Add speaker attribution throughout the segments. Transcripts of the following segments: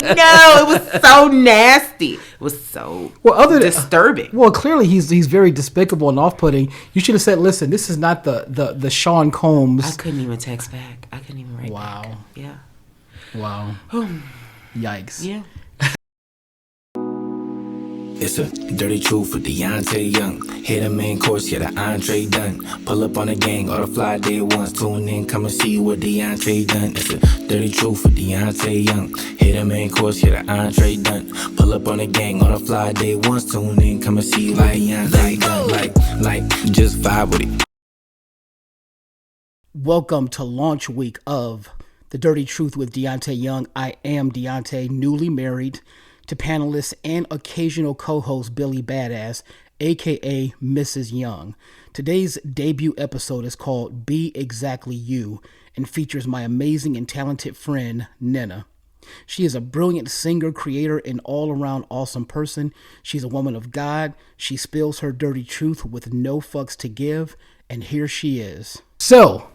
Speaker 1: it was so nasty. It was so disturbing.
Speaker 2: Well, clearly he's very despicable and off-putting. You should have said, "Listen, this is not the Sean Combs."
Speaker 1: I couldn't even text back. I couldn't even write back.
Speaker 2: Wow.
Speaker 1: Yeah.
Speaker 2: Wow. Yikes.
Speaker 1: Yeah.
Speaker 3: It's a dirty truth with Deante Young. Hit a main course, yeah, the entree done. Pull up on the gang, all the fly day ones. Tune in, come and see what Deante done. It's a dirty truth with Deante Young. Hit a main course, yeah, the entree done. Pull up on the gang, all the fly day ones. Tune in, come and see what Deante done. Like, just vibe with it.
Speaker 2: Welcome to launch week of The Dirty Truth with Deante Young. I am Deante, newly married to panelist and occasional co-host Billy Badass, aka Mrs. Young. Today's debut episode is called Be Exactly You and features my amazing and talented friend, Nnenne. She is a brilliant singer, creator, and all-around awesome person. She's a woman of God. She spills her dirty truth with no fucks to give, and here she is. So,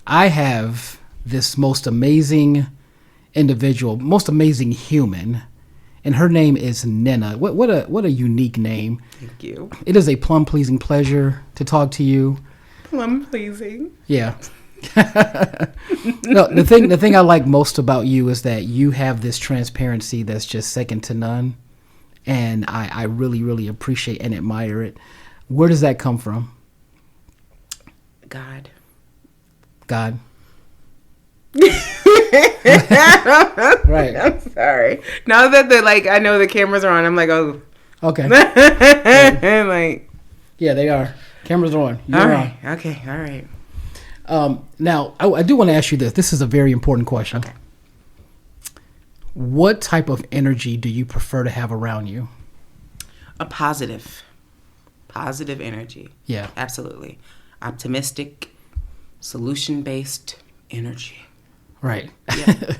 Speaker 2: I have this most amazing individual, most amazing human, and her name is Nnenne. What a unique name.
Speaker 1: Thank you.
Speaker 2: It is a plum-pleasing pleasure to talk to you.
Speaker 1: Plum-pleasing?
Speaker 2: Yeah. No, the thing I like most about you is that you have this transparency that's just second to none, and I really, really appreciate and admire it. Where does that come from?
Speaker 1: God.
Speaker 2: Right.
Speaker 1: I'm sorry. Now that I know the cameras are on, I'm like, oh.
Speaker 2: Okay.
Speaker 1: Like.
Speaker 2: Yeah, they are. Cameras are on.
Speaker 1: You're all right. On. Okay. All right.
Speaker 2: Now, I do want to ask you this. This is a very important question.
Speaker 1: Okay.
Speaker 2: What type of energy do you prefer to have around you?
Speaker 1: A positive energy.
Speaker 2: Yeah.
Speaker 1: Absolutely. Optimistic, solution-based energy.
Speaker 2: Right.
Speaker 1: Yeah.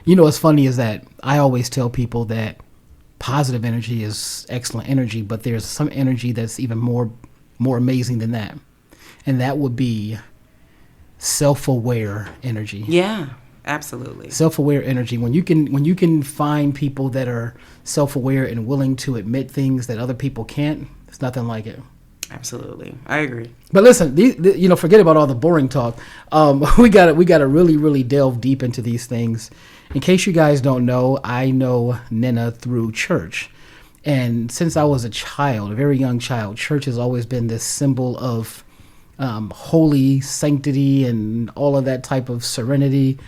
Speaker 2: You know what's funny is that I always tell people that positive energy is excellent energy, but there's some energy that's even more amazing than that. And that would be self-aware energy.
Speaker 1: Yeah, absolutely.
Speaker 2: Self-aware energy. When you can find people that are self-aware and willing to admit things that other people can't, there's nothing like it.
Speaker 1: Absolutely, I agree.
Speaker 2: But listen, forget about all the boring talk. We got to really, really delve deep into these things. In case you guys don't know, I know Nnenne through church, and since I was a very young child, church has always been this symbol of holy sanctity and all of that type of serenity.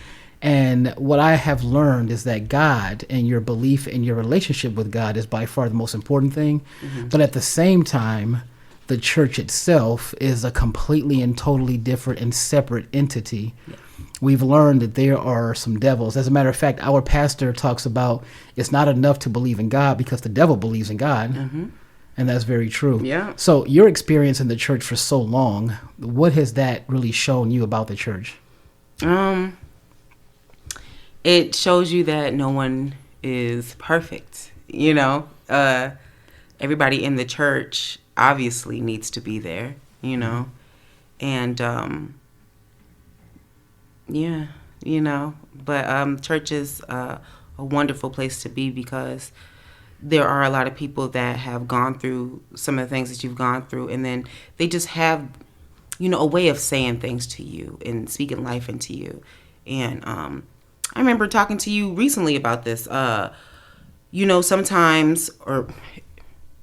Speaker 2: And what I have learned is that God and your belief in your relationship with God is by far the most important thing. Mm-hmm. But at the same time, the church itself is a completely and totally different and separate entity. Yeah. We've learned that there are some devils. As a matter of fact, our pastor talks about it's not enough to believe in God because the devil believes in God. Mm-hmm. And that's very true.
Speaker 1: Yeah.
Speaker 2: So your experience in the church for so long, what has that really shown you about the church?
Speaker 1: It shows you that no one is perfect. Everybody in the church obviously needs to be there, and but church is a wonderful place to be because there are a lot of people that have gone through some of the things that you've gone through, and then they just have a way of saying things to you and speaking life into you. And I remember talking to you recently about this. Sometimes, or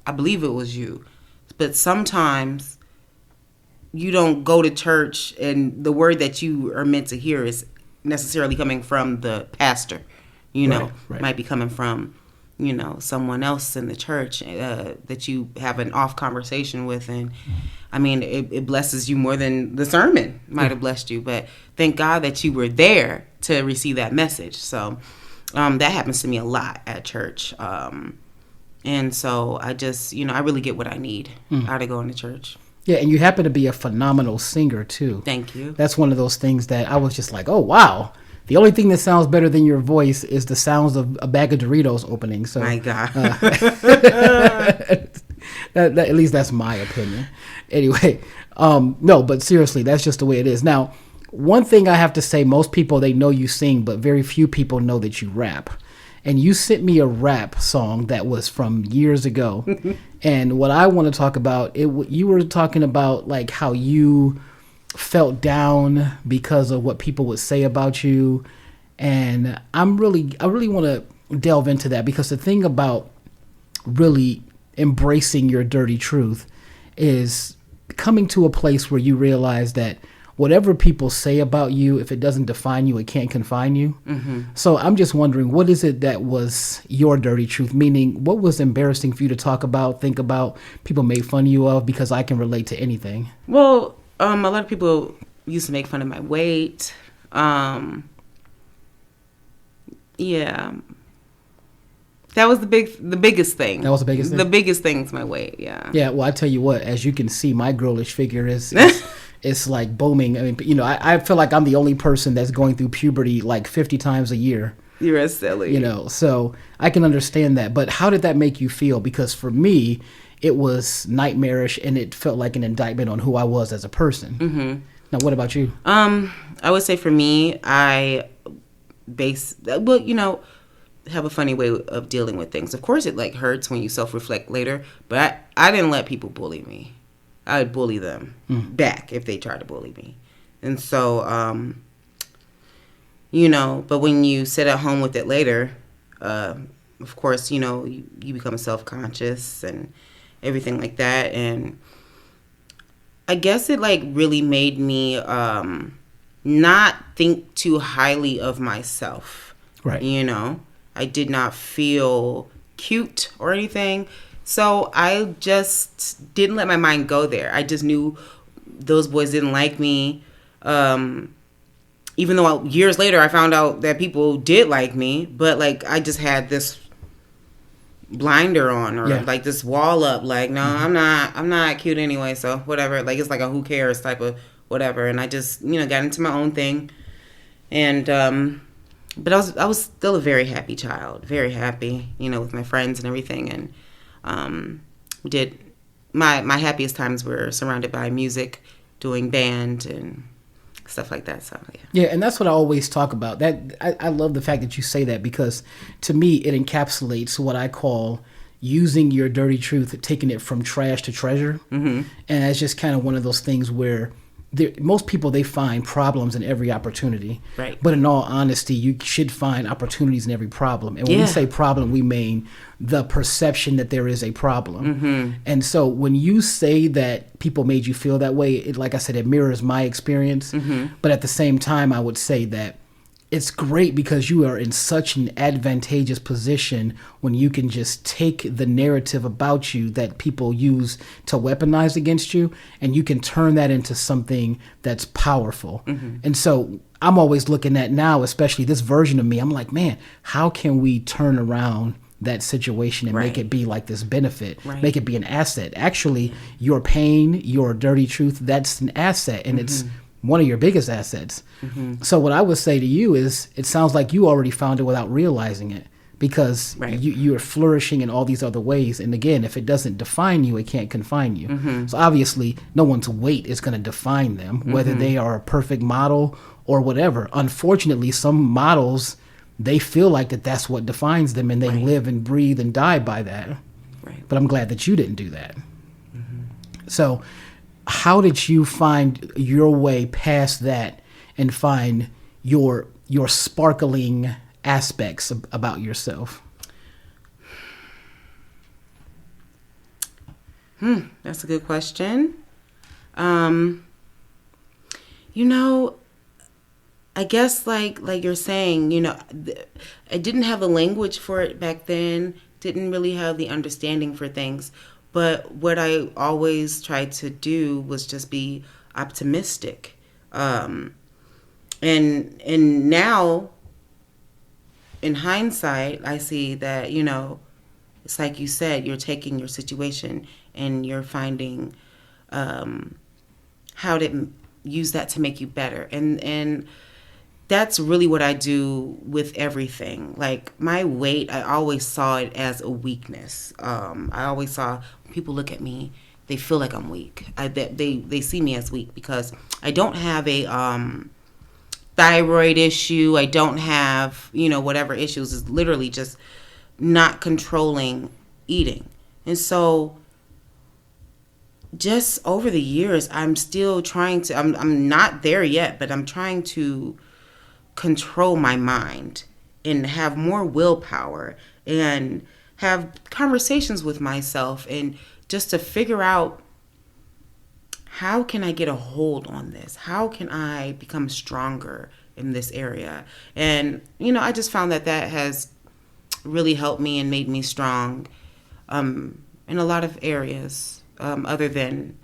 Speaker 1: I believe it was you, but sometimes you don't go to church and the word that you are meant to hear is necessarily coming from the pastor. Right. Might be coming from, someone else in the church that you have an off conversation with. And I mean, it blesses you more than the sermon might have blessed you. But thank God that you were there to receive that message. So that happens to me a lot at church. And so I just, I really get what I need out of going to church.
Speaker 2: Yeah, and you happen to be a phenomenal singer, too.
Speaker 1: Thank you.
Speaker 2: That's one of those things that I was just like, oh, wow. The only thing that sounds better than your voice is the sounds of a bag of Doritos opening. So,
Speaker 1: my God.
Speaker 2: At least that's my opinion. Anyway, no, but seriously, that's just the way it is. Now, one thing I have to say, most people, they know you sing, but very few people know that you rap. and you sent me a rap song that was from years ago. And what I want to talk about, you were talking about like how you felt down because of what people would say about you. And I really want to delve into that, because the thing about really embracing your dirty truth is coming to a place where you realize that whatever people say about you, if it doesn't define you, it can't confine you. Mm-hmm. So I'm just wondering, what is it that was your dirty truth? Meaning, what was embarrassing for you to talk about, think about, people made fun of you of? Because I can relate to anything.
Speaker 1: Well, a lot of people used to make fun of my weight. Yeah. That was the biggest thing.
Speaker 2: That was the biggest thing?
Speaker 1: The biggest thing is my weight, yeah.
Speaker 2: Yeah, well, I tell you what, as you can see, my girlish figure is it's like booming. I mean, I feel like I'm the only person that's going through puberty like 50 times a year.
Speaker 1: You're silly.
Speaker 2: So I can understand that. But how did that make you feel? Because for me, it was nightmarish, and it felt like an indictment on who I was as a person. Mm-hmm. Now, what about you?
Speaker 1: I would say for me, have a funny way of dealing with things. Of course, it like hurts when you self-reflect later, but I didn't let people bully me. I would bully them back if they tried to bully me. And so, but when you sit at home with it later, of course, you become self-conscious and everything like that. And I guess it like really made me not think too highly of myself.
Speaker 2: Right.
Speaker 1: I did not feel cute or anything. So I just didn't let my mind go there. I just knew those boys didn't like me. Even though years later I found out that people did like me, but like I just had this blinder on, or like this wall up, like, no, I'm not cute anyway, so whatever. Like, it's like a who cares type of whatever. And I just, got into my own thing. And but I was still a very happy child, very happy, with my friends and everything. And did my happiest times were surrounded by music, doing band and stuff like that. So
Speaker 2: yeah, and that's what I always talk about. That I love the fact that you say that, because to me it encapsulates what I call using your dirty truth, taking it from trash to treasure. Mm-hmm. And it's just kind of one of those things where most people, they find problems in every opportunity.
Speaker 1: Right.
Speaker 2: But in all honesty, you should find opportunities in every problem. And when we say problem, we mean the perception that there is a problem. Mm-hmm. And so when you say that people made you feel that way, like I said, it mirrors my experience. Mm-hmm. But at the same time, I would say that it's great because you are in such an advantageous position when you can just take the narrative about you that people use to weaponize against you, and you can turn that into something that's powerful. Mm-hmm. And so I'm always looking at now, especially this version of me, I'm like, man, how can we turn around that situation and make it be like this benefit, make it be an asset? Actually, your pain, your dirty truth, that's an asset, and it's one of your biggest assets. Mm-hmm. So what I would say to you is, it sounds like you already found it without realizing it, because you're flourishing in all these other ways. And again, if it doesn't define you, it can't confine you. Mm-hmm. So obviously, no one's weight is going to define them, whether they are a perfect model or whatever. Unfortunately, some models, they feel like that's what defines them, and they live and breathe and die by that. Right. But I'm glad that you didn't do that. Mm-hmm. So how did you find your way past that and find your sparkling aspects about yourself?
Speaker 1: That's a good question. I guess like you're saying, I didn't have a language for it back then, didn't really have the understanding for things. But what I always tried to do was just be optimistic. And now, in hindsight, I see that, it's like you said, you're taking your situation and you're finding how to use that to make you better. And that's really what I do with everything. Like, my weight, I always saw it as a weakness. I always saw people look at me, they feel like I'm weak. They see me as weak because I don't have a thyroid issue. I don't have, whatever issues. Is literally just not controlling eating. And so just over the years, I'm still trying to, I'm not there yet, but I'm trying to control my mind and have more willpower and have conversations with myself and just to figure out, how can I get a hold on this? How can I become stronger in this area? And, I just found that has really helped me and made me strong in a lot of areas other than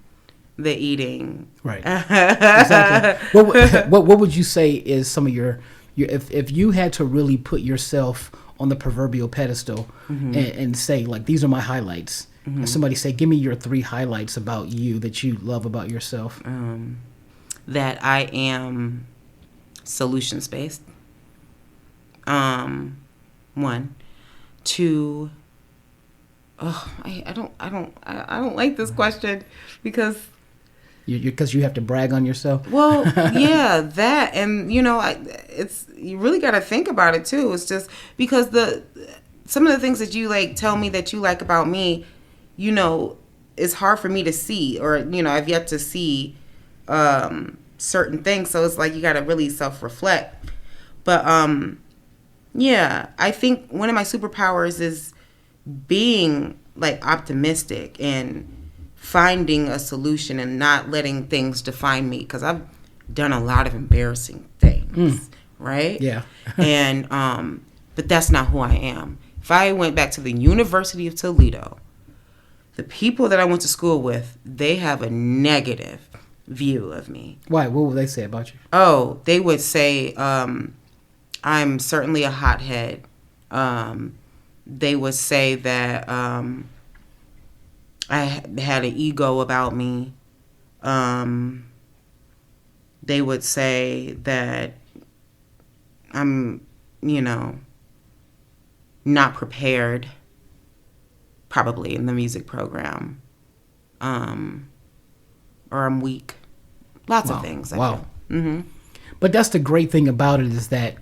Speaker 1: the eating.
Speaker 2: Right. Exactly. What would you say is some of your if you had to really put yourself on the proverbial pedestal and say, like, these are my highlights. And somebody say, give me your 3 highlights about you that you love about yourself.
Speaker 1: That I am solutions based. 1, 2. I don't like this question because
Speaker 2: you have to brag on yourself.
Speaker 1: Well, yeah, that, and it's, you really got to think about it too. It's just because some of the things that you like tell me that you like about me, it's hard for me to see, or I've yet to see certain things. So it's like you got to really self-reflect. But yeah, I think one of my superpowers is being like optimistic and finding a solution and not letting things define me, because I've done a lot of embarrassing things, right?
Speaker 2: Yeah.
Speaker 1: And but that's not who I am. If I went back to the University of Toledo, the people that I went to school with, they have a negative view of me.
Speaker 2: Why? What would they say about you?
Speaker 1: Oh, they would say I'm certainly a hothead. They would say that I had an ego about me. They would say that I'm, not prepared, probably in the music program, or I'm weak. Lots of things.
Speaker 2: Wow. But that's the great thing about it, is that,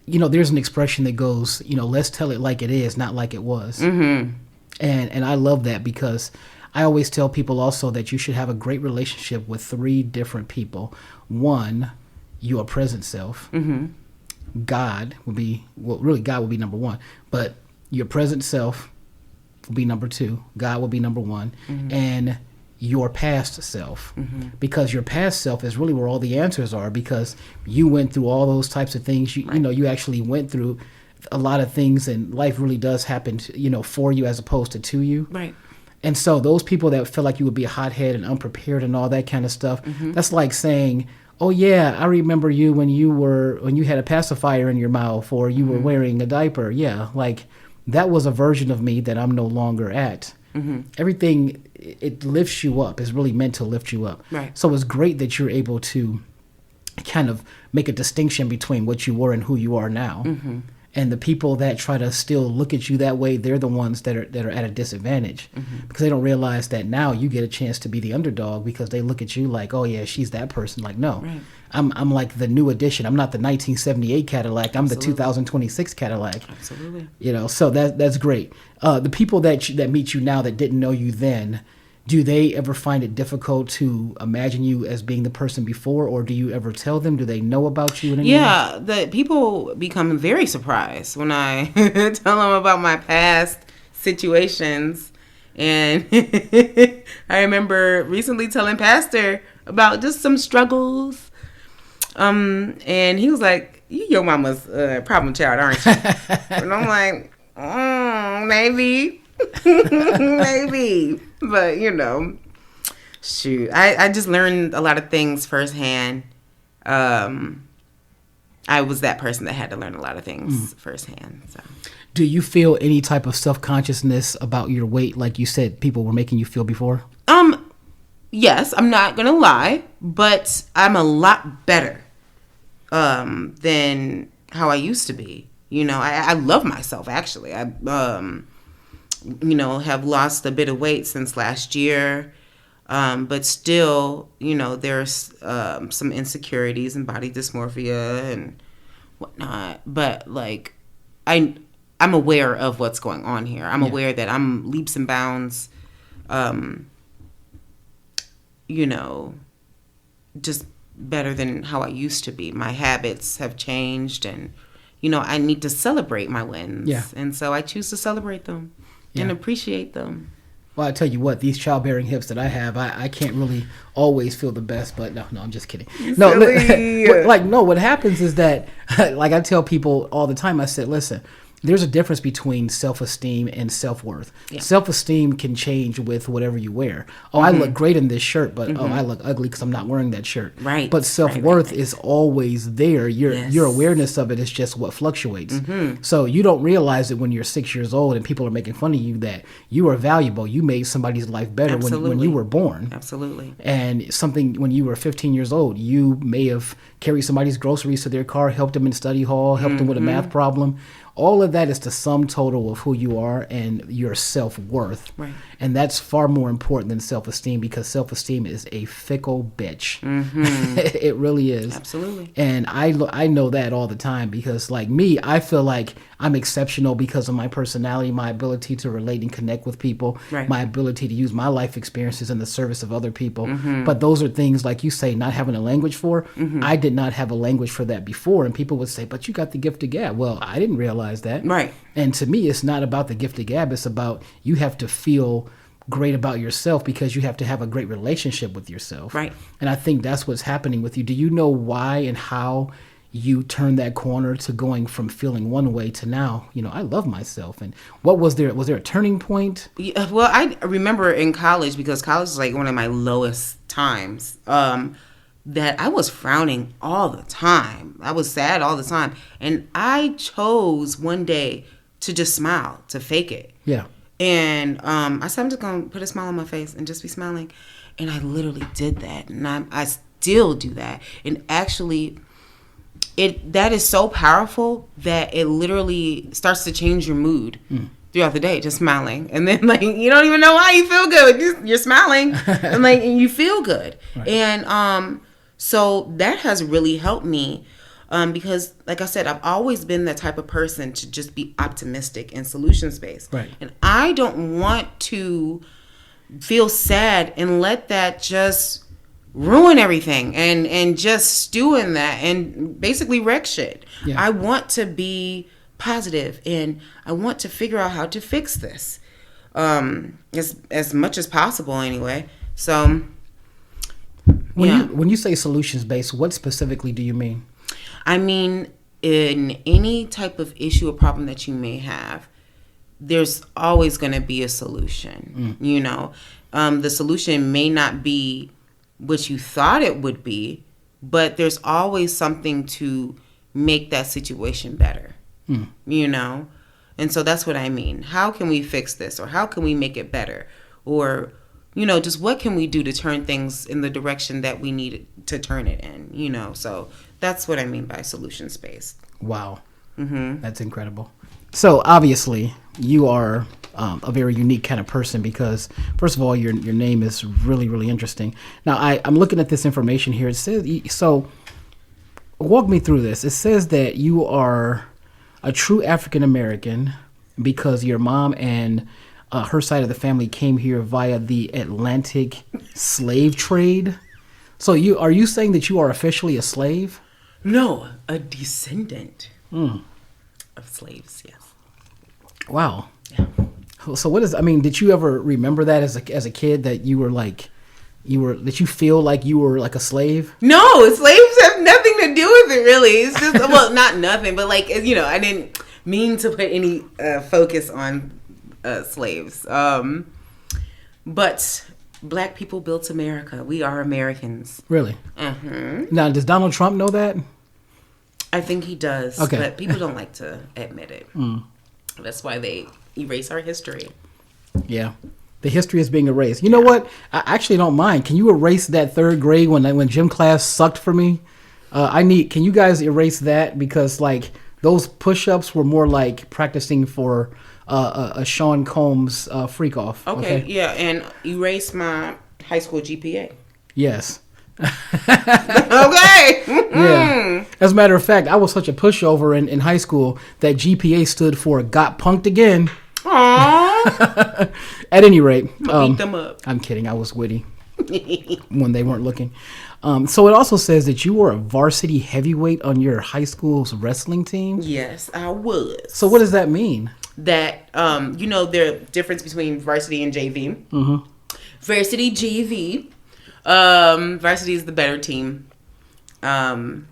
Speaker 2: there's an expression that goes, let's tell it like it is, not like it was. And I love that, because I always tell people also that you should have a great relationship with 3 different people. 1, your present self. God would be, God would be number 1, but your present self will be number 2. God will be number 1, and your past self, because your past self is really where all the answers are, because you went through all those types of things. You actually went through a lot of things, and life really does happen for you as opposed to you.
Speaker 1: Right.
Speaker 2: And so those people that feel like you would be a hothead and unprepared and all that kind of stuff, that's like saying, oh yeah, I remember you when you had a pacifier in your mouth, or you were wearing a diaper. Yeah, like that was a version of me that I'm no longer at. Everything, it lifts you up. It's really meant to lift you up.
Speaker 1: Right.
Speaker 2: So it's great that you're able to kind of make a distinction between what you were and who you are now. And the people that try to still look at you that way, they're the ones that are at a disadvantage, because they don't realize that now you get a chance to be the underdog, because they look at you like, oh yeah, she's that person. Like, no,
Speaker 1: right.
Speaker 2: I'm like the new edition. I'm not the 1978 Cadillac. I'm
Speaker 1: Absolutely.
Speaker 2: the 2026 Cadillac.
Speaker 1: Absolutely.
Speaker 2: So that's great. The people that meet you now that didn't know you then, do they ever find it difficult to imagine you as being the person before, or do you ever tell them? Do they know about you in any way?
Speaker 1: Yeah, the people become very surprised when I tell them about my past situations. And I remember recently telling Pastor about just some struggles. And he was like, "You your mama's problem child, aren't you?" And I'm like, maybe. Maybe. But, shoot. I just learned a lot of things firsthand. I was that person that had to learn a lot of things firsthand. So.
Speaker 2: Do you feel any type of self-consciousness about your weight, like you said people were making you feel before?
Speaker 1: Yes, I'm not going to lie, but I'm a lot better than how I used to be. I love myself, actually. I have lost a bit of weight since last year. But still, there's some insecurities and body dysmorphia and whatnot. But like, I'm aware of what's going on here. I'm aware that I'm leaps and bounds, just better than how I used to be. My habits have changed, and I need to celebrate my wins.
Speaker 2: Yeah.
Speaker 1: And so I choose to celebrate them and appreciate them.
Speaker 2: Well, I tell you what, these childbearing hips that I have, I can't really always feel the best. But no, I'm just kidding. No, what happens is that, like I tell people all the time, I said, listen, there's a difference between self-esteem and self-worth. Yeah. Self-esteem can change with whatever you wear. Oh, I look great in this shirt, but I look ugly because I'm not wearing that shirt.
Speaker 1: Right.
Speaker 2: But self-worth is always there. Your awareness of it is just what fluctuates. So you don't realize it when you're 6 years old and people are making fun of you that you are valuable. You made somebody's life better when you were born.
Speaker 1: Absolutely.
Speaker 2: And something when you were 15 years old, you may have carried somebody's groceries to their car, helped them in study hall, helped them with a math problem. All of that is the sum total of who you are and your self-worth.
Speaker 1: Right.
Speaker 2: And that's far more important than self-esteem, because self-esteem is a fickle bitch. It really is.
Speaker 1: Absolutely.
Speaker 2: And I know that all the time, because like me, I feel like I'm exceptional because of my personality, my ability to relate and connect with people, my ability to use my life experiences in the service of other people. But those are things, like you say, not having a language for. I did not have a language for that before. And people would say, but you got the gift of gab. Well, I didn't realize that.
Speaker 1: Right.
Speaker 2: And to me, it's not about the gift of gab. It's about you have to feel great about yourself, because you have to have a great relationship with yourself.
Speaker 1: Right.
Speaker 2: And I think that's what's happening with you. Do you know why and how you turned that corner to going from feeling one way to now, I love myself? And what was there a turning point?
Speaker 1: Yeah, well, I remember in college, because college is like one of my lowest times, that I was frowning all the time. I was sad all the time. And I chose one day to just smile, to fake it. Yeah. And I said, I'm just going to put a smile on my face and just be smiling. And I literally did that. And I still do that. And actually, that is so powerful that it literally starts to change your mood throughout the day, just smiling. And then, like, you don't even know why you feel good. You're smiling. and you feel good. Right. And so that has really helped me. Because, like I said, I've always been the type of person to just be optimistic and solutions-based. Right. And I don't want to feel sad and let that just ruin everything and just stew in that and basically wreck shit. Yeah. I want to be positive, and I want to figure out how to fix this as much as possible anyway. So,
Speaker 2: when you say solutions-based, what specifically do you mean?
Speaker 1: I mean, in any type of issue or problem that you may have, there's always going to be a solution. The solution may not be what you thought it would be, but there's always something to make that situation better. And so that's what I mean. How can we fix this, or how can we make it better? Or, just what can we do to turn things in the direction that we need to turn it in, so that's what I mean by solutions-based.
Speaker 2: Wow. That's incredible. So obviously you are a very unique kind of person, because first of all, your name is really, really interesting. Now I'm looking at this information here. It says, so walk me through this. It says that you are a true African American because your mom and her side of the family came here via the Atlantic slave trade. So are you saying that you are officially a slave?
Speaker 1: No, a descendant of slaves. Yes.
Speaker 2: Wow. Yeah. So did you ever remember that as a kid, that you were like, did you feel like you were like a slave?
Speaker 1: No, slaves have nothing to do with it, really. It's just, well, not nothing, but like, I didn't mean to put any focus on slaves. But Black people built America. We are Americans.
Speaker 2: Really? Now, does Donald Trump know that?
Speaker 1: I think he does. Okay. But people don't like to admit it. That's why they erase our history. Yeah.
Speaker 2: The history is being erased. You know what? I actually don't mind. Can you erase that third grade when gym class sucked for me? Can you guys erase that? Because like those push-ups were more like practicing for a Sean Combs freak off.
Speaker 1: Okay, yeah, and erase my High school GPA.
Speaker 2: Yes.
Speaker 1: Okay.
Speaker 2: Yeah. As a matter of fact, I was such a pushover in high school that GPA stood for got punked again.
Speaker 1: Aww.
Speaker 2: At any rate.
Speaker 1: Beat them up.
Speaker 2: I'm kidding. I was witty when they weren't looking. So it also says that you were a varsity heavyweight on your high school's wrestling team.
Speaker 1: Yes, I was.
Speaker 2: So what does that mean?
Speaker 1: That, the difference between varsity and JV.
Speaker 2: Mm-hmm.
Speaker 1: Varsity, JV. Varsity is the better team. And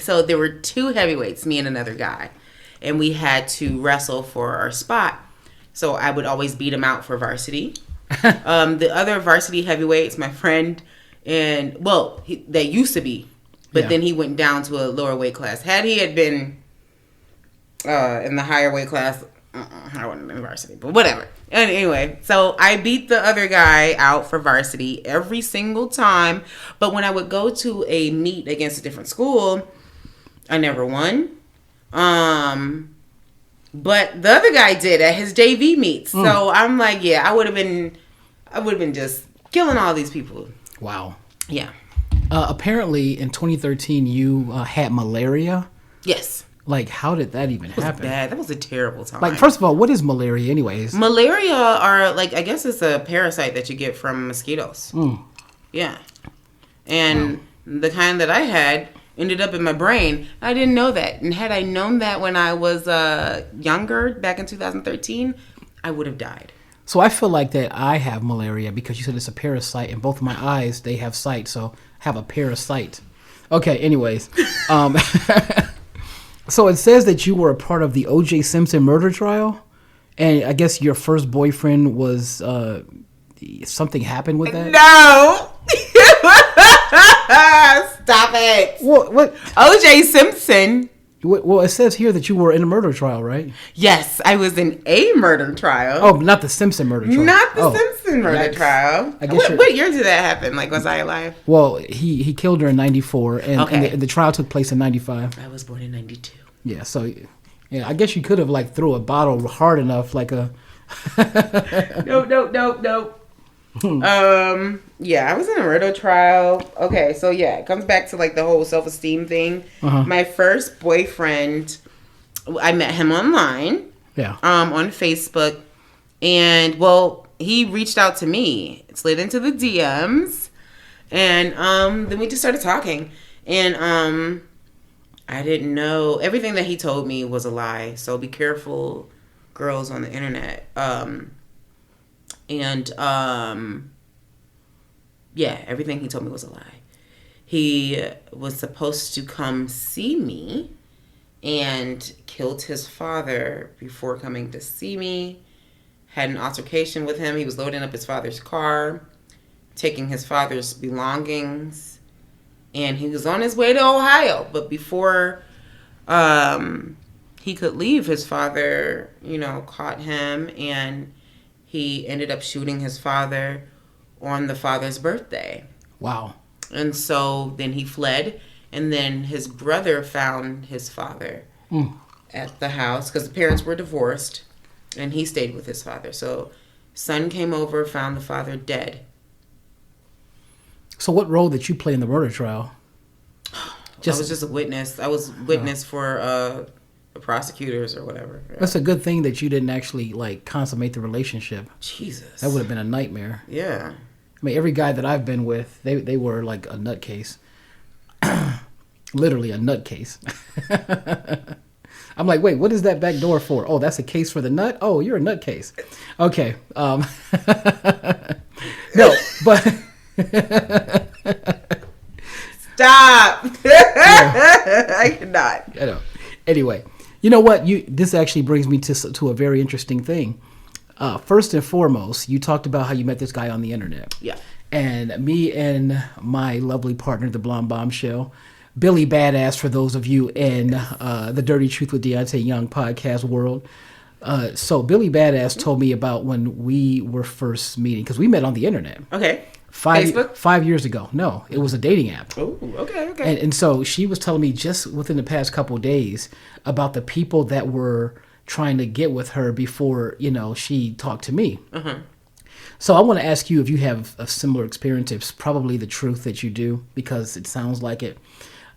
Speaker 1: so there were 2 heavyweights, me and another guy. And we had to wrestle for our spot. So I would always beat him out for varsity. The other varsity heavyweights, my friend, and they used to be, but then he went down to a lower weight class. Had he had been in the higher weight class, I wouldn't have been varsity, but whatever. Anyway, so I beat the other guy out for varsity every single time. But when I would go to a meet against a different school, I never won. But the other guy did at his JV meets. So I'm like, yeah, I would have been just killing all these people.
Speaker 2: Wow.
Speaker 1: Yeah.
Speaker 2: Apparently in 2013 you had malaria.
Speaker 1: Yes.
Speaker 2: Like, how did that even happen?
Speaker 1: Bad. That was a terrible time.
Speaker 2: Like, first of all, what is malaria anyways?
Speaker 1: Malaria are, I guess it's a parasite that you get from mosquitoes. Yeah. And the kind that I had ended up in my brain. I didn't know that. And had I known that when I was younger, back in 2013, I would have died.
Speaker 2: So I feel like that I have malaria because you said it's a parasite. In both of my eyes, they have sight. So I have a parasite. Okay, anyways. So it says that you were a part of the O.J. Simpson murder trial. And I guess your first boyfriend was... something happened with that?
Speaker 1: No! Stop it.
Speaker 2: What?
Speaker 1: O.J. Simpson.
Speaker 2: Well, it says here that you were in a murder trial, right?
Speaker 1: Yes, I was in a murder trial.
Speaker 2: Oh, not the Simpson murder trial.
Speaker 1: Not the Simpson murder trial.
Speaker 2: I guess
Speaker 1: what year did that happen? Like, was I alive?
Speaker 2: Well, he killed her in 94, and,
Speaker 1: Okay.
Speaker 2: and the trial took place in 95.
Speaker 1: I was born in 92.
Speaker 2: Yeah, so... Yeah, I guess you could have, threw a bottle hard enough, like a...
Speaker 1: No. Yeah, I was in a murder trial. Okay, so yeah, it comes back to the whole self-esteem thing. My first boyfriend, I met him online.
Speaker 2: Yeah.
Speaker 1: On Facebook, and he reached out to me, slid into the DMs, and then we just started talking, and I didn't know everything that he told me was a lie. So be careful, girls on the internet. Yeah, everything he told me was a lie. He was supposed to come see me and killed his father before coming to see me. Had an altercation with him. He was loading up his father's car, taking his father's belongings, and he was on his way to Ohio. But before he could leave, his father, caught him, and he ended up shooting his father on the father's birthday.
Speaker 2: Wow.
Speaker 1: And so then he fled, and then his brother found his father at the house because the parents were divorced, and he stayed with his father. So son came over, found the father dead.
Speaker 2: So what role did you play in the murder trial?
Speaker 1: I was just a witness. I was witness for the prosecutors or whatever. Yeah.
Speaker 2: That's a good thing that you didn't actually consummate the relationship.
Speaker 1: Jesus.
Speaker 2: That would have been a nightmare.
Speaker 1: Yeah.
Speaker 2: I mean, every guy that I've been with, they were like a nutcase. Literally a nutcase. I'm like, wait, what is that back door for? Oh, that's a case for the nut? Oh, you're a nutcase. Okay. No, but...
Speaker 1: Stop. I cannot.
Speaker 2: I know. Anyway, you know what? This actually brings me to a very interesting thing. First and foremost, you talked about how you met this guy on the internet.
Speaker 1: Yeah.
Speaker 2: And me and my lovely partner, the Blonde Bombshell, Billy Badass, for those of you in the Dirty Truth with Deante Young podcast world. So Billy Badass told me about when we were first meeting, because we met on the internet.
Speaker 1: Okay.
Speaker 2: Facebook? 5 years ago. No, it was a dating app.
Speaker 1: Oh, okay.
Speaker 2: And so she was telling me just within the past couple of days about the people that were trying to get with her before, she talked to me. So I want to ask you if you have a similar experience. It's probably the truth that you do because it sounds like it.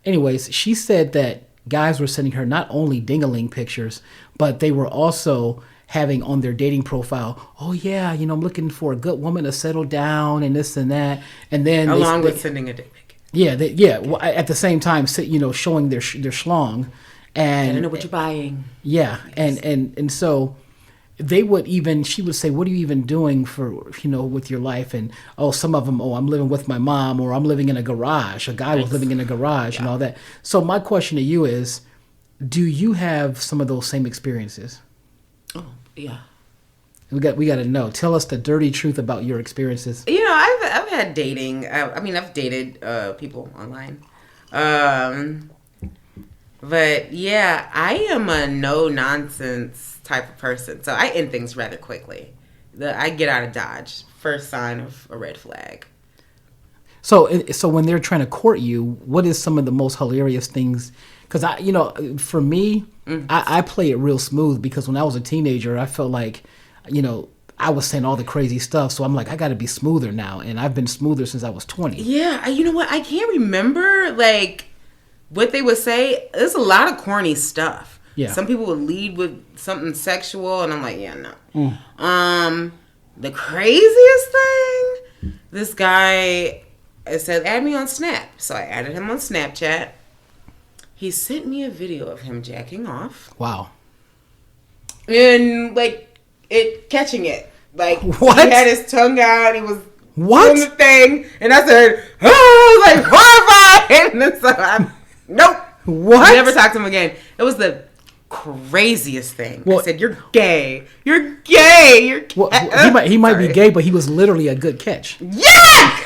Speaker 2: Anyways, she said that guys were sending her not only ding-a-ling pictures, but they were also having on their dating profile, oh yeah, I'm looking for a good woman to settle down and this and that. And then
Speaker 1: along with sending a dick pic.
Speaker 2: Yeah. Well, at the same time, showing their schlong. And
Speaker 1: I don't know what you're buying.
Speaker 2: Yeah. And so she would say, what are you even doing for, with your life? And, some of them, I'm living with my mom, or I'm living in a garage. A guy was living in a garage and all that. So my question to you is, do you have some of those same experiences?
Speaker 1: Oh, yeah.
Speaker 2: We got to know. Tell us the dirty truth about your experiences.
Speaker 1: I've had dating. I've dated people online. But yeah, I am a no nonsense type of person. So I end things rather quickly. I get out of Dodge. First sign of a red flag.
Speaker 2: So when they're trying to court you, what is some of the most hilarious things? Because for me, I play it real smooth because when I was a teenager, I felt like, I was saying all the crazy stuff. So I'm like, I got to be smoother now, and I've been smoother since I was 20.
Speaker 1: Yeah, you know what? I can't remember what they would say. There's a lot of corny stuff.
Speaker 2: Yeah.
Speaker 1: Some people would lead with something sexual, and I'm like, yeah, no. The craziest thing, this guy said, add me on Snap. So I added him on Snapchat. He sent me a video of him jacking off.
Speaker 2: Wow.
Speaker 1: And catching it.
Speaker 2: What?
Speaker 1: He had his tongue out. He was
Speaker 2: what?
Speaker 1: doing the thing. And I said, oh, I was horrified. And so nope.
Speaker 2: What?
Speaker 1: Never talked to him again. It was the craziest thing.
Speaker 2: Well,
Speaker 1: I said, you're gay. You're gay. You're gay.
Speaker 2: Well, he might be gay, but he was literally a good catch.
Speaker 1: Yeah!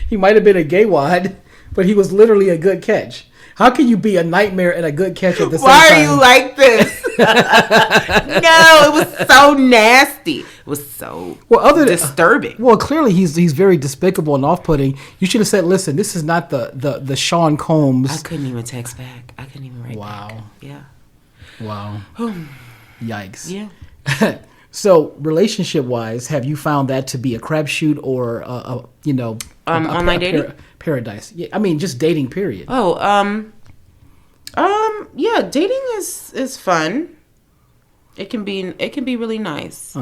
Speaker 2: He might have been a gay wad, but he was literally a good catch. How can you be a nightmare and a good catch at the same time?
Speaker 1: Why are you like this? No, it was so nasty. It was so disturbing.
Speaker 2: Well, clearly he's very despicable and off-putting. You should have said, listen, this is not the Sean Combs.
Speaker 1: I couldn't even text back. I couldn't even write back. Yeah.
Speaker 2: Wow. Yikes.
Speaker 1: Yeah.
Speaker 2: So, relationship-wise, have you found that to be a crapshoot or
Speaker 1: online dating?
Speaker 2: Paradise? Yeah, I mean, just dating. Period.
Speaker 1: Yeah, dating is fun. It can be really nice.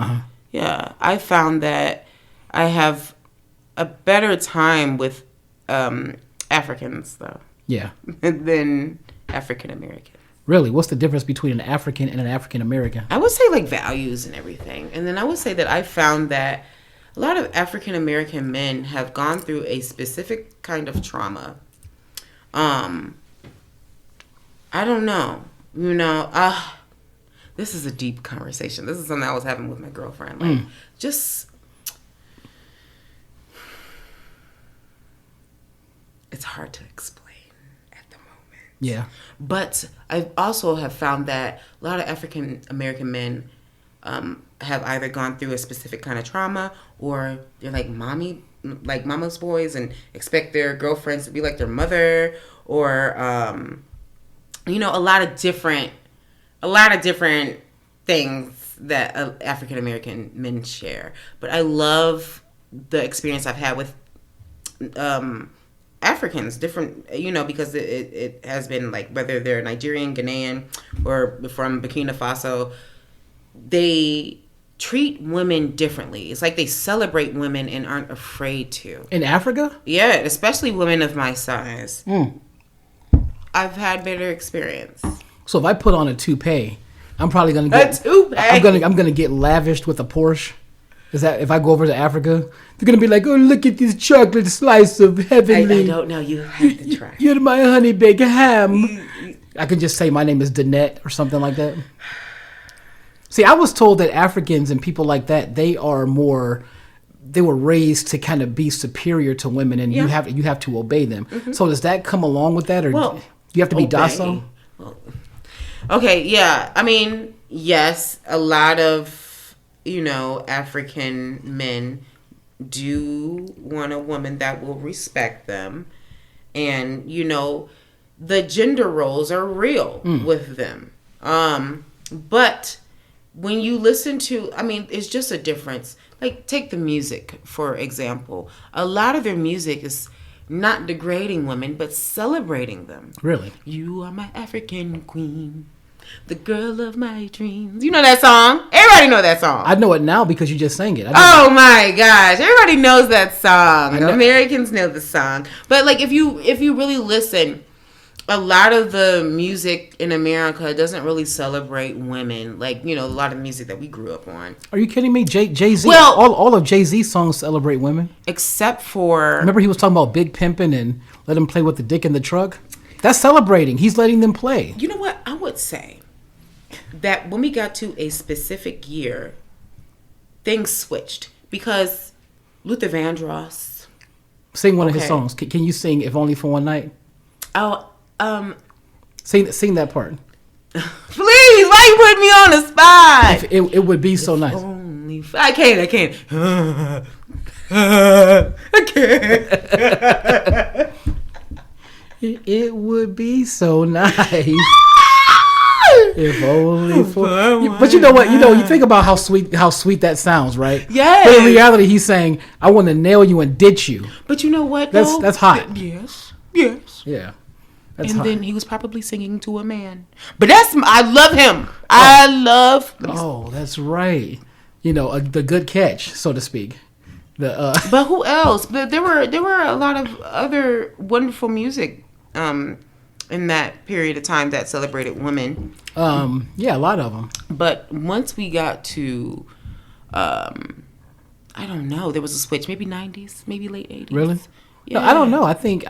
Speaker 1: Yeah, I found that I have a better time with Africans though.
Speaker 2: Yeah.
Speaker 1: Than African Americans.
Speaker 2: Really? What's the difference between an African and an African American?
Speaker 1: I would say values and everything. And then I would say that I found that a lot of African American men have gone through a specific kind of trauma. I don't know. This is a deep conversation. This is something I was having with my girlfriend. It's hard to explain.
Speaker 2: Yeah.
Speaker 1: But I also have found that a lot of African American men have either gone through a specific kind of trauma, or they're mama's boys and expect their girlfriends to be like their mother, or a lot of different things that African American men share. But I love the experience I've had with Africans, different, because it has been whether they're Nigerian, Ghanaian, or from Burkina Faso, they treat women differently. It's like they celebrate women and aren't afraid to.
Speaker 2: In Africa?
Speaker 1: Yeah, especially women of my size. I've had better experience.
Speaker 2: So if I put on a toupee, I'm probably gonna get
Speaker 1: a toupee.
Speaker 2: I'm gonna get lavished with a Porsche. Is that if I go over to Africa, they're gonna be like, "Oh, look at this chocolate slice of heavenly."
Speaker 1: I don't know. You have to try.
Speaker 2: You're my honey baked ham. I could just say my name is Nnenne or something like that. See, I was told that Africans and people like that, they were raised to kind of be superior to women, and you have to obey them. Mm-hmm. So does that come along with that, or you have to be docile?
Speaker 1: Well, okay, yeah. I mean, yes, a lot of African men do want a woman that will respect them, and the gender roles are real with them. But when you listen to, I mean, it's just a difference. Like, take the music, for example. A lot of their music is not degrading women, but celebrating them.
Speaker 2: Really?
Speaker 1: You are my African queen, the girl of my dreams. You know that song? Everybody know that song.
Speaker 2: I know it now because you just sang it.
Speaker 1: Oh my gosh. Everybody knows that song. Americans know the song. But like if you really listen, a lot of the music in America doesn't really celebrate women. Like, you know, a lot of music that we grew up on.
Speaker 2: Are you kidding me? Jay-Z,
Speaker 1: Well,
Speaker 2: all of Jay-Z's songs celebrate women.
Speaker 1: Except for...
Speaker 2: Remember he was talking about big pimping and let him play with the dick in the truck? That's celebrating. He's letting them play.
Speaker 1: You know what? I would say that when we got to a specific year, things switched. Because Luther Vandross...
Speaker 2: Sing one of his songs. Can you sing If Only for One Night?
Speaker 1: Oh,
Speaker 2: Sing that part.
Speaker 1: Please, why you putting me on the spot?
Speaker 2: It would be so nice.
Speaker 1: I can't. I can't.
Speaker 2: It would be so nice. If only for... But you know what? You think about how sweet that sounds, right?
Speaker 1: Yes.
Speaker 2: But in reality, he's saying, I want to nail you and ditch you.
Speaker 1: But you know what,
Speaker 2: though? That's hot.
Speaker 1: Yes.
Speaker 2: Yeah.
Speaker 1: Then he was probably singing to a man. But I love him. I love...
Speaker 2: Oh, that's right. The good catch, so to speak.
Speaker 1: But who else? But there were a lot of other wonderful music in that period of time that celebrated women.
Speaker 2: Yeah, a lot of them.
Speaker 1: But once we got to, I don't know, there was a switch. Maybe 90s, maybe late 80s.
Speaker 2: Really? Yeah. No, I don't know. I think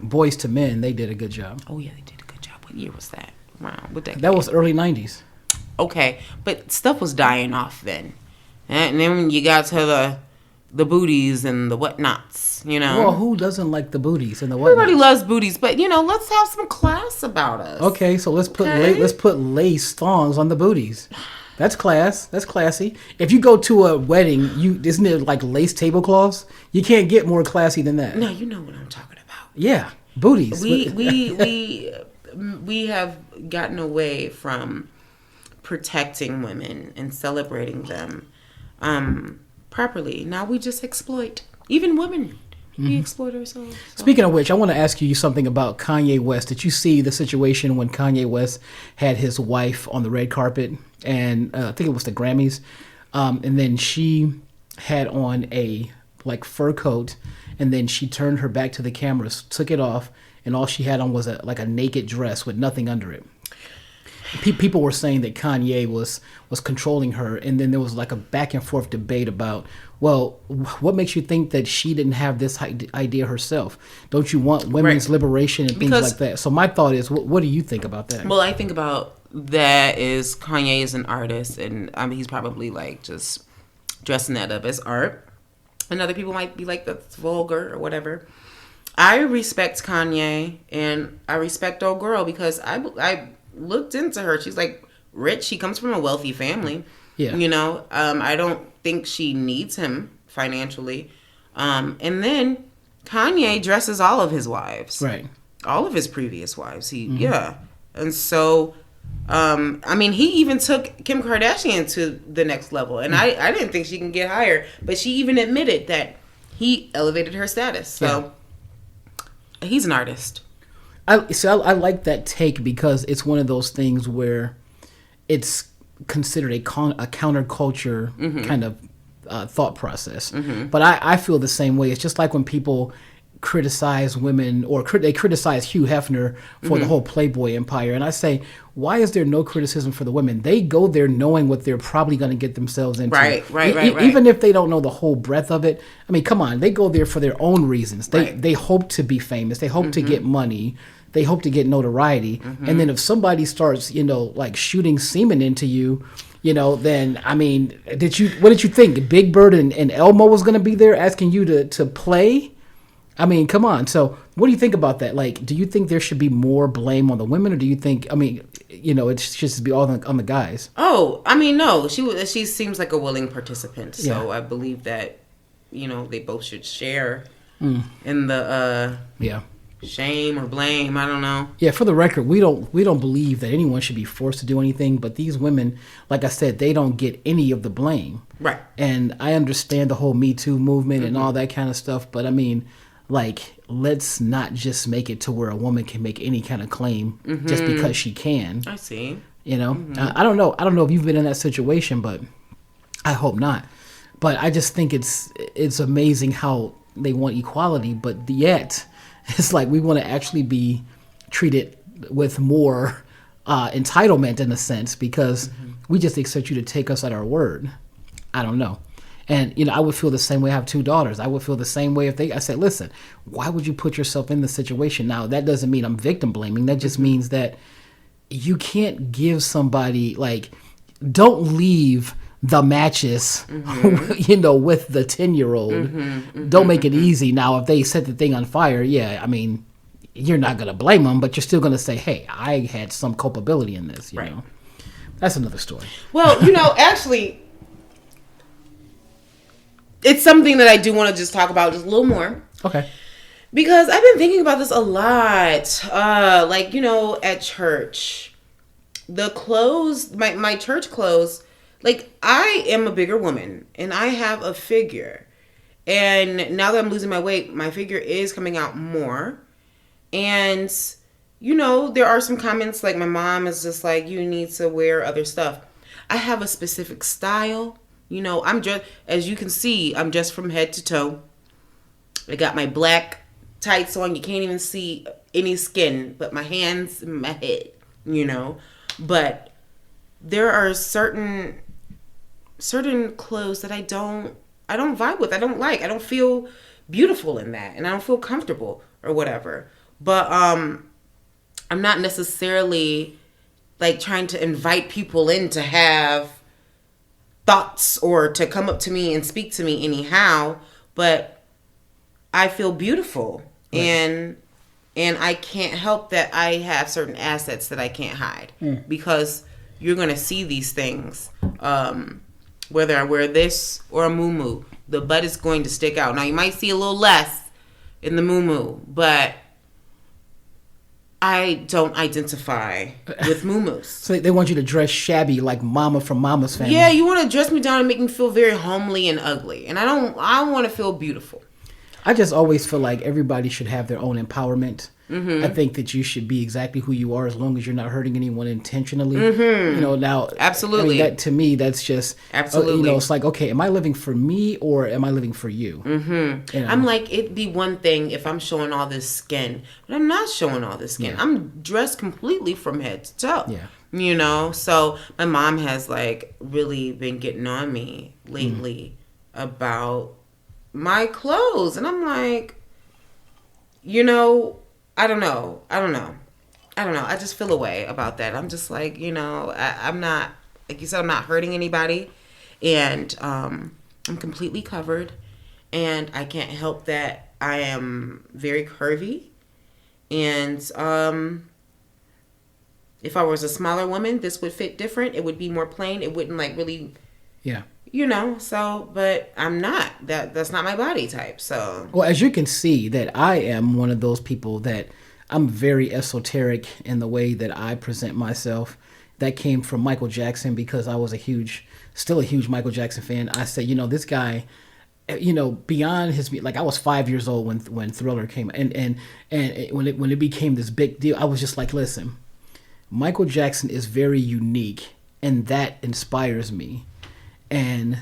Speaker 2: Boys to Men, they did a good job.
Speaker 1: Oh yeah, they did a good job. What year was that? Wow, what decade?
Speaker 2: That was early 90s.
Speaker 1: Okay, but stuff was dying off then, and then when you got to the booties and the whatnots,
Speaker 2: Well, who doesn't like the booties and the whatnots?
Speaker 1: Everybody loves booties, but let's have some class about us.
Speaker 2: Okay, so let's put lace thongs on the booties. That's class. That's classy. If you go to a wedding, isn't it like lace tablecloths? You can't get more classy than that.
Speaker 1: No, you know what I'm talking about.
Speaker 2: Yeah, booties.
Speaker 1: We have gotten away from protecting women and celebrating them properly. Now we just exploit. Even women, we exploit ourselves. So.
Speaker 2: Speaking of which, I want to ask you something about Kanye West. Did you see the situation when Kanye West had his wife on the red carpet? And I think it was the Grammys. And then she had on a fur coat, and then she turned her back to the cameras, took it off, and all she had on was a naked dress with nothing under it. People were saying that Kanye was controlling her, and then there was a back and forth debate about, well, what makes you think that she didn't have this idea herself? Don't you want women's liberation and things like that? So my thought is, what do you think about that?
Speaker 1: Well, I think about that is Kanye is an artist, and I mean he's probably just dressing that up as art, and other people might be like that's vulgar or whatever. I respect Kanye and I respect old girl because I looked into her. She's rich. She comes from a wealthy family.
Speaker 2: Yeah.
Speaker 1: I don't think she needs him financially. And then Kanye dresses all of his wives.
Speaker 2: Right.
Speaker 1: All of his previous wives. Yeah. And so, he even took Kim Kardashian to the next level. And I didn't think she can get higher. But she even admitted that he elevated her status. So, he's an artist.
Speaker 2: I like that take because it's one of those things where it's considered a counterculture kind of thought process. But I feel the same way. It's just like when people criticize women or they criticize Hugh Hefner for the whole Playboy empire. And I say, why is there no criticism for the women? They go there knowing what they're probably going to get themselves into.
Speaker 1: Right.
Speaker 2: Even if they don't know the whole breadth of it. I mean, come on. They go there for their own reasons. They hope to be famous. They hope to get money. They hope to get notoriety. And then if somebody starts, shooting semen into you, then, I mean, what did you think? Big Bird and Elmo was going to be there asking you to play? I mean, come on. So what do you think about that? Do you think there should be more blame on the women, or do you think, it should just be all on the guys?
Speaker 1: Oh, no. She seems like a willing participant. So I believe that, they both should share in the shame or blame. I don't know.
Speaker 2: Yeah, for the record, we don't believe that anyone should be forced to do anything. But these women, like I said, they don't get any of the blame.
Speaker 1: Right.
Speaker 2: And I understand the whole Me Too movement and all that kind of stuff. But I mean, like, let's not just make it to where a woman can make any kind of claim just because she can.
Speaker 1: I see.
Speaker 2: You know, I don't know. I don't know if you've been in that situation, but I hope not. But I just think it's amazing how they want equality, but yet it's like we want to actually be treated with more entitlement in a sense because we just expect you to take us at our word. I don't know. And, you know, I would feel the same way. I have 2 daughters. I would feel the same way if I said, listen, why would you put yourself in this situation? Now, that doesn't mean I'm victim blaming. That just means that you can't give somebody, like, don't leave the matches, you know, with the 10-year-old. Don't make it easy. Now, if they set the thing on fire, yeah, I mean, you're not going to blame them, but you're still going to say, hey, I had some culpability in this, you know. That's another story.
Speaker 1: Well, you know, actually, it's something that I do want to just talk about just a little more.
Speaker 2: Okay.
Speaker 1: Because I've been thinking about this a lot. Like, you know, at church, the clothes, my church clothes, like, I am a bigger woman and I have a figure. And now that I'm losing my weight, my figure is coming out more. And, you know, there are some comments like my mom is just like, you need to wear other stuff. I have a specific style. You know, I'm just, as you can see, I'm just from head to toe. I got my black tights on. You can't even see any skin but my hands and my head, you know. But there are certain clothes that I don't vibe with. I don't like. I don't feel beautiful in that, and I don't feel comfortable or whatever. But I'm not necessarily like trying to invite people in to have thoughts or to come up to me and speak to me anyhow, but I feel beautiful. Right. And I can't help that I have certain assets that I can't hide because you're going to see these things. Whether I wear this or a muumuu, the butt is going to stick out. Now, you might see a little less in the muumuu, but I don't identify with muumuus.
Speaker 2: So they want you to dress shabby like Mama from Mama's Family.
Speaker 1: Yeah, you want to dress me down and make me feel very homely and ugly. And I want to feel beautiful.
Speaker 2: I just always feel like everybody should have their own empowerment. I think that you should be exactly who you are as long as you're not hurting anyone intentionally. You know, now,
Speaker 1: absolutely.
Speaker 2: I mean, to me, that's just
Speaker 1: absolutely.
Speaker 2: You know, it's like, okay, am I living for me or am I living for you? You know? I'm
Speaker 1: like, it'd be one thing if I'm showing all this skin, but I'm not showing all this skin. I'm dressed completely from head to toe.
Speaker 2: Yeah.
Speaker 1: You know, so my mom has like really been getting on me lately about my clothes, and I'm like, you know, I don't know. I just feel a way about that. I'm just like, you know, I'm not, like you said, I'm not hurting anybody. And I'm completely covered. And I can't help that I am very curvy. And if I was a smaller woman, this would fit different. It would be more plain. It wouldn't like really...
Speaker 2: Yeah.
Speaker 1: You know, so, but I'm not. That's not my body type, so.
Speaker 2: Well, as you can see, that I am one of those people that I'm very esoteric in the way that I present myself. That came from Michael Jackson because I was still a huge Michael Jackson fan. I said, you know, this guy, you know, beyond his, like I was 5 years old when Thriller came, and when it became this big deal, I was just like, listen, Michael Jackson is very unique, and that inspires me. And,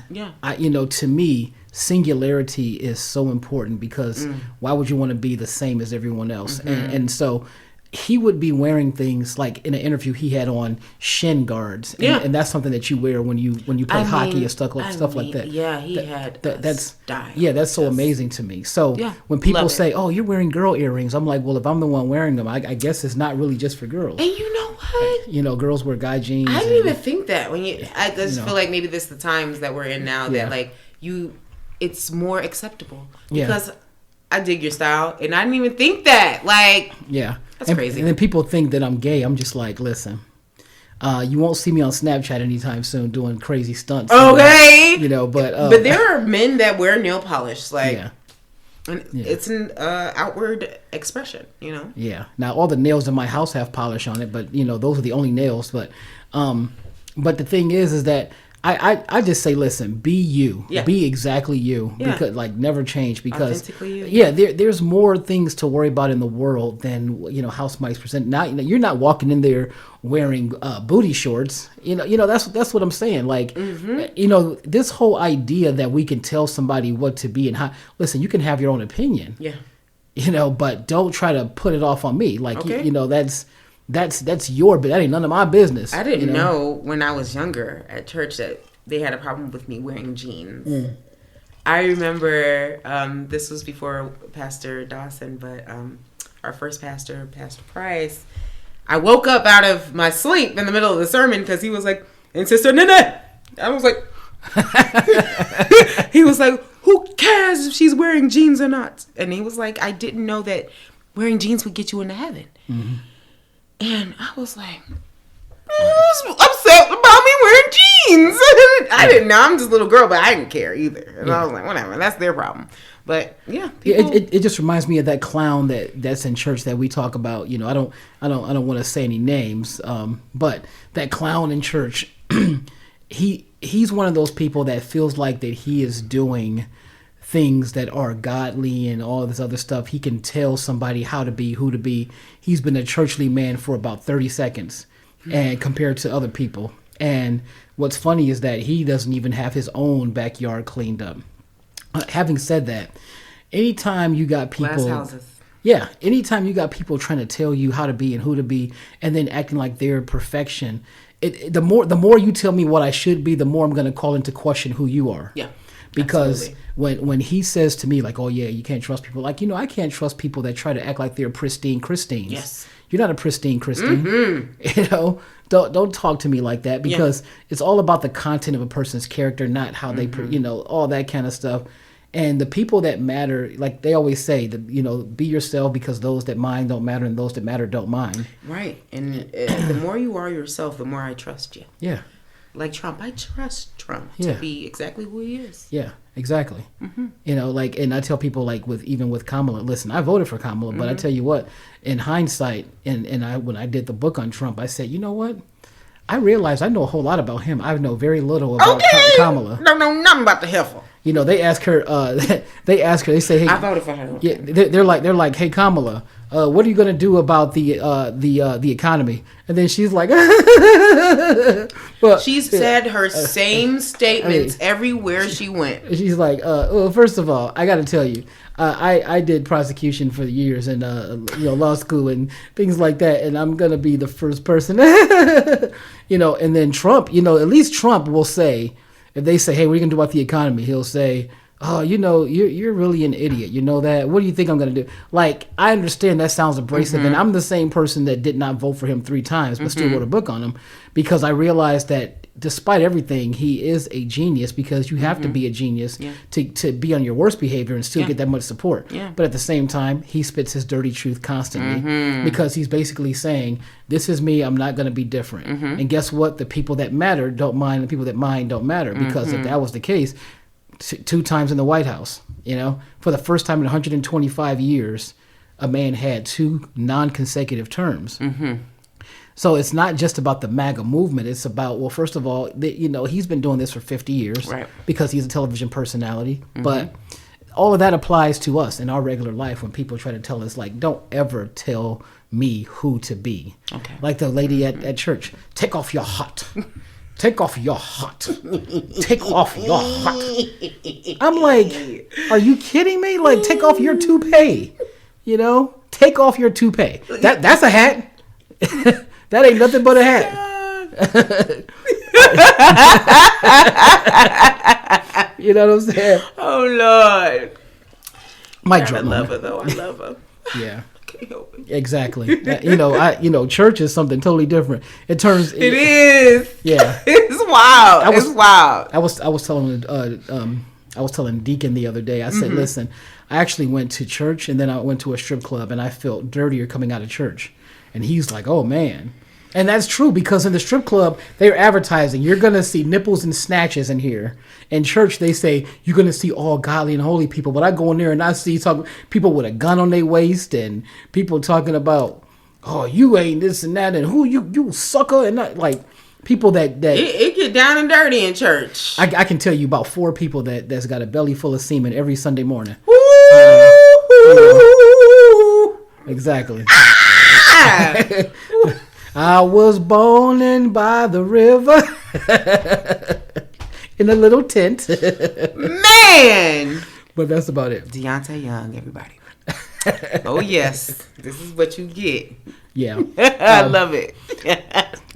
Speaker 2: you know, to me, singularity is so important because why would you want to be the same as everyone else? And so he would be wearing things like in an interview he had on shin guards. And that's something that you wear when you play hockey or stuff like that.
Speaker 1: Yeah, he had
Speaker 2: that's
Speaker 1: style.
Speaker 2: Yeah, that's so amazing to me. So when people say, oh, you're wearing girl earrings, I'm like, well, if I'm the one wearing them, I guess it's not really just for girls.
Speaker 1: And you know what?
Speaker 2: You know, girls wear guy jeans.
Speaker 1: I didn't even think that. I just feel like maybe this is the times that we're in now that like it's more acceptable. Because I dig your style and I didn't even think that. Like, that's crazy.
Speaker 2: And then people think that I'm gay. I'm just like, listen, you won't see me on Snapchat anytime soon doing crazy stunts.
Speaker 1: Okay.
Speaker 2: You know, but
Speaker 1: there are men that wear nail polish. Like, And it's an outward expression, you know?
Speaker 2: Yeah. Now, all the nails in my house have polish on it, but, those are the only nails. But the thing is that I just say, listen, be you.
Speaker 1: Yeah.
Speaker 2: Be exactly you.
Speaker 1: Yeah.
Speaker 2: Because, never change. Because,
Speaker 1: authentically you.
Speaker 2: Yeah, there's more things to worry about in the world than, how somebody's presenting. Now, you're not walking in there wearing booty shorts. That's what I'm saying. This whole idea that we can tell somebody what to be and how. Listen, you can have your own opinion.
Speaker 1: Yeah.
Speaker 2: But don't try to put it off on me.
Speaker 1: Okay.
Speaker 2: That's your, but that ain't none of my business.
Speaker 1: I didn't know when I was younger at church that they had a problem with me wearing jeans. I remember, this was before Pastor Dawson, but our first pastor, Pastor Price, I woke up out of my sleep in the middle of the sermon because he was like, and Sister Nnenne. I was like, he was like, who cares if she's wearing jeans or not? And he was like, I didn't know that wearing jeans would get you into heaven. Mm-hmm. And I was like, upset about me wearing jeans. I didn't know. I'm just a little girl, but I didn't care either. And I was like, whatever, that's their problem. But yeah, people...
Speaker 2: it just reminds me of that clown that's in church that we talk about. I don't want to say any names, but that clown in church, he's one of those people that feels like that he is doing things that are godly and all this other stuff. He can tell somebody how to be, who to be. He's been a churchly man for about 30 seconds and compared to other people. And what's funny is that he doesn't even have his own backyard cleaned up. Having said that, anytime you got people...
Speaker 1: Glass houses.
Speaker 2: Yeah, anytime you got people trying to tell you how to be and who to be and then acting like they're perfection, the more you tell me what I should be, the more I'm going to call into question who you are.
Speaker 1: Yeah.
Speaker 2: Because
Speaker 1: absolutely.
Speaker 2: when he says to me, oh, yeah, you can't trust people. I can't trust people that try to act like they're pristine Christines.
Speaker 1: Yes.
Speaker 2: You're not a pristine Christine. Mm-hmm. Don't talk to me like that because it's all about the content of a person's character, not how they, all that kind of stuff. And the people that matter, like they always say, be yourself because those that mind don't matter and those that matter don't mind.
Speaker 1: Right. And the more you are yourself, the more I trust you.
Speaker 2: Yeah.
Speaker 1: Like Trump, I trust Trump to be exactly who he is.
Speaker 2: Yeah, exactly. Mm-hmm. And I tell people even with Kamala, listen, I voted for Kamala, but I tell you what, in hindsight, when I did the book on Trump, I said, you know what? I realized I know a whole lot about him. I know very little about Kamala.
Speaker 1: Don't know nothing about the heifer.
Speaker 2: They ask her. They say, "Hey,
Speaker 1: I voted for her."
Speaker 2: Yeah, they're like, "Hey, Kamala, what are you gonna do about the economy?" And then she's like,
Speaker 1: "Well, she's said her same statements everywhere she went."
Speaker 2: She's like, "Well, first of all, I got to tell you, I did prosecution for years and law school and things like that, and I'm gonna be the first person, And then Trump, at least Trump will say." If they say, hey, what are you going to do about the economy? He'll say, oh, you're really an idiot. You know that? What do you think I'm going to do? I understand that sounds abrasive. Mm-hmm. And I'm the same person that did not vote for him 3 times, but still wrote a book on him because I realized that despite everything, he is a genius because you have to be a genius to be on your worst behavior and still get that much support. Yeah. But at the same time, he spits his dirty truth constantly because he's basically saying, this is me, I'm not going to be different. Mm-hmm. And guess what? The people that matter don't mind, the people that mind don't matter because if that was the case, 2 times in the White House, for the first time in 125 years, a man had 2 non-consecutive terms. Mm-hmm. So it's not just about the MAGA movement. It's about, well, first of all, he's been doing this for 50 years because he's a television personality. Mm-hmm. But all of that applies to us in our regular life when people try to tell us, don't ever tell me who to be. Okay. Like the lady at church, take off your hat. Take off your hat. Take off your hat. I'm like, are you kidding me? Take off your toupee. Take off your toupee. That's a hat. That ain't nothing but a hat. You know what I'm saying?
Speaker 1: Oh, Lord.
Speaker 2: My drop.
Speaker 1: I love her, though. I love her.
Speaker 2: Yeah. Exactly. Church is something totally different. It is. Yeah.
Speaker 1: It's wild. It's wild.
Speaker 2: I was telling Deacon the other day. I said, listen, I actually went to church and then I went to a strip club and I felt dirtier coming out of church. And he's like, oh man. And that's true, because in the strip club, they're advertising, you're going to see nipples and snatches in here. In church, they say, you're going to see all godly and holy people. But I go in there and I see people with a gun on their waist, and people talking about, oh, you ain't this and that, and who you sucker, and not like people that
Speaker 1: it get down and dirty in church.
Speaker 2: I can tell you about 4 people that's got a belly full of semen every Sunday morning. Exactly. I was born in by the river in a little tent.
Speaker 1: Man!
Speaker 2: But that's about it.
Speaker 1: Deante Young, everybody. Oh, yes. This is what you get.
Speaker 2: Yeah.
Speaker 1: I love it.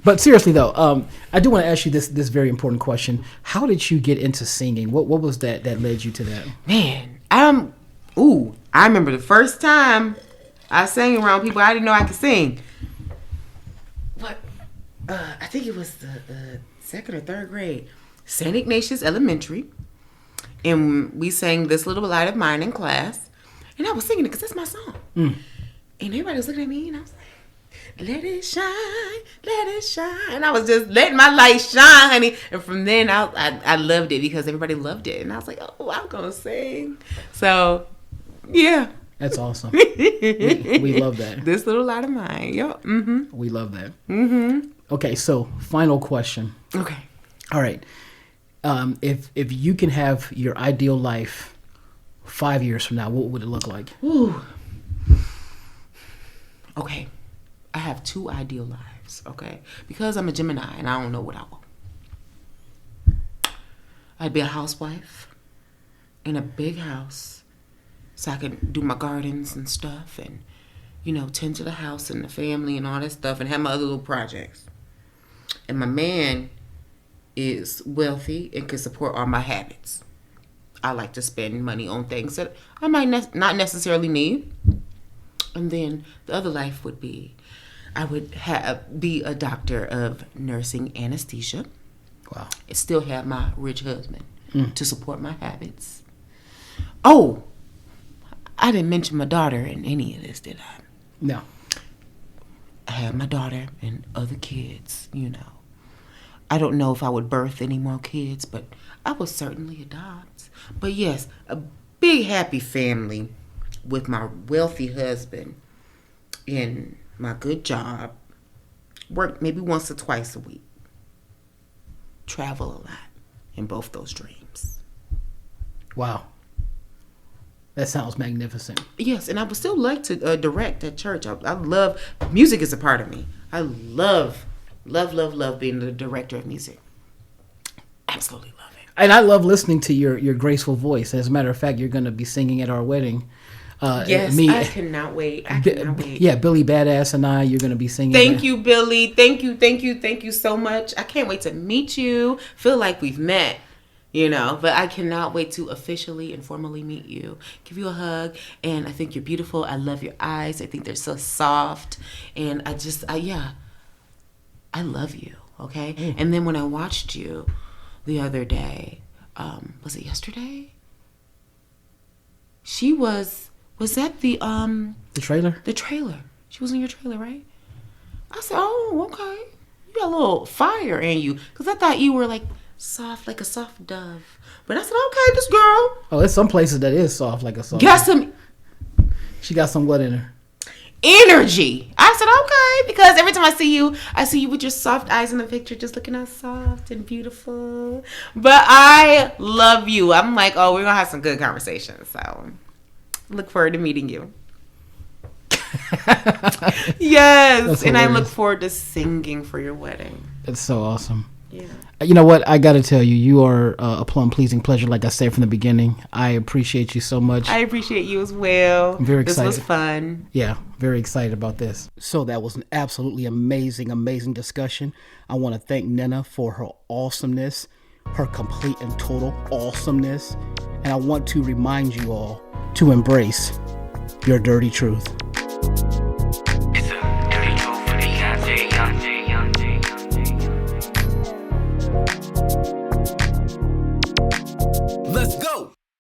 Speaker 2: But seriously, though, I do want to ask you this very important question. How did you get into singing? What was that led you to that?
Speaker 1: Man, I remember the first time I sang around people I didn't know I could sing. What? I think it was the 2nd or 3rd grade. St. Ignatius Elementary. And we sang This Little Light of Mine in class. And I was singing it because that's my song. And everybody was looking at me and I was like, let it shine, let it shine. And I was just letting my light shine, honey. And from then I loved it because everybody loved it. And I was like, oh, I'm going to sing. So, yeah.
Speaker 2: That's awesome. we love that.
Speaker 1: This little light of mine. Yep. Mm-hmm.
Speaker 2: We love that. Mm-hmm. Okay, so final question.
Speaker 1: Okay.
Speaker 2: All right. If you can have your ideal life 5 years from now, what would it look like?
Speaker 1: Ooh. Okay. I have 2 ideal lives, okay? Because I'm a Gemini and I don't know what I want. I'd be a housewife in a big house so I can do my gardens and stuff and, tend to the house and the family and all that stuff and have my other little projects. And my man is wealthy and can support all my habits. I like to spend money on things that I might not necessarily need. And then the other life would be, I would be a doctor of nursing anesthesia.
Speaker 2: Wow.
Speaker 1: And still have my rich husband to support my habits. Oh, I didn't mention my daughter in any of this, did I?
Speaker 2: No.
Speaker 1: I have my daughter and other kids, I don't know if I would birth any more kids, but I would certainly adopt. But yes, a big happy family with my wealthy husband in my good job. Work maybe once or twice a week. Travel a lot in both those dreams.
Speaker 2: Wow. That sounds magnificent.
Speaker 1: Yes, and I would still like to direct at church. I love, music is a part of me. I love being the director of music. Absolutely love it.
Speaker 2: And I love listening to your graceful voice. As a matter of fact, you're going to be singing at our wedding.
Speaker 1: Yes, I cannot wait.
Speaker 2: Yeah, Billy Badass and you're going to be singing.
Speaker 1: Thank you, Billy. Thank you so much. I can't wait to meet you. Feel like we've met. But I cannot wait to officially and formally meet you. Give you a hug. And I think you're beautiful. I love your eyes. I think they're so soft. And I love you. Okay? And then when I watched you the other day, was it yesterday? She was that the
Speaker 2: trailer?
Speaker 1: The trailer. She was in your trailer, right? I said, oh, okay. You got a little fire in you. Because I thought you were like soft, like a soft dove. But I said, okay, this girl.
Speaker 2: Oh, there's some places that is soft like a soft
Speaker 1: dove.
Speaker 2: She got some what in her?
Speaker 1: Energy. I said, okay. Because every time I see you with your soft eyes in the picture, just looking all soft and beautiful. But I love you. I'm like, oh, we're going to have some good conversations. So look forward to meeting you. Yes. And I look forward to singing for your wedding.
Speaker 2: That's so awesome.
Speaker 1: Yeah.
Speaker 2: You know what? I got to tell you, you are a plum pleasing pleasure. Like I said from the beginning, I appreciate you so much.
Speaker 1: I appreciate you as well.
Speaker 2: I'm very excited.
Speaker 1: This was fun.
Speaker 2: Yeah, very excited about this. So that was an absolutely amazing discussion. I want to thank Nnenne for her awesomeness, her complete and total awesomeness. And I want to remind you all to embrace your dirty truth.